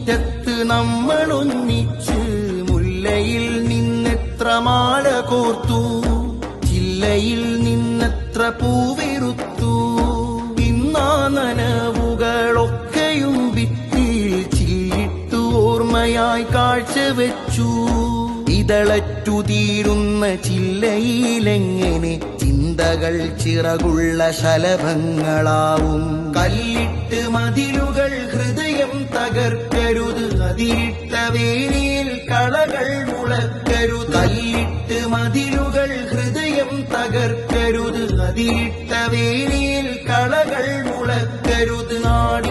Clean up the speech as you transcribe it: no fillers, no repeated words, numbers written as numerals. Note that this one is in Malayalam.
മുറ്റത്ത് നമ്മളൊന്നിച്ച് മുല്ലയിൽ നിന്നെത്ര മാല കോർത്തു, ചില്ലയിൽ നിന്നെത്ര പൂവിരുത്തു. ഇന്നാ നനവുകളൊക്കെയും ഭിത്തിയിൽ ചില്ലിട്ടു ഓർമ്മയായി കാഴ്ചവെച്ചു. ഇതളറ്റു തീരുന്ന ചില്ലയിലെങ്ങനെ ചിന്തകൾ ചിറകുള്ള ശലഭങ്ങളാവും. കല്ലിട്ട് മതിലുകൾ ഹൃദയം തകർക്കരുത്, അതിരിട്ട വേലിയിൽ കളകൾ മുളക്കരുത്. കല്ലിട്ട് മതിലുകൾ ഹൃദയം തകർക്കരുത്, അതിരിട്ട വേലിയിൽ കളകൾ മുളക്കരുത്. നാട്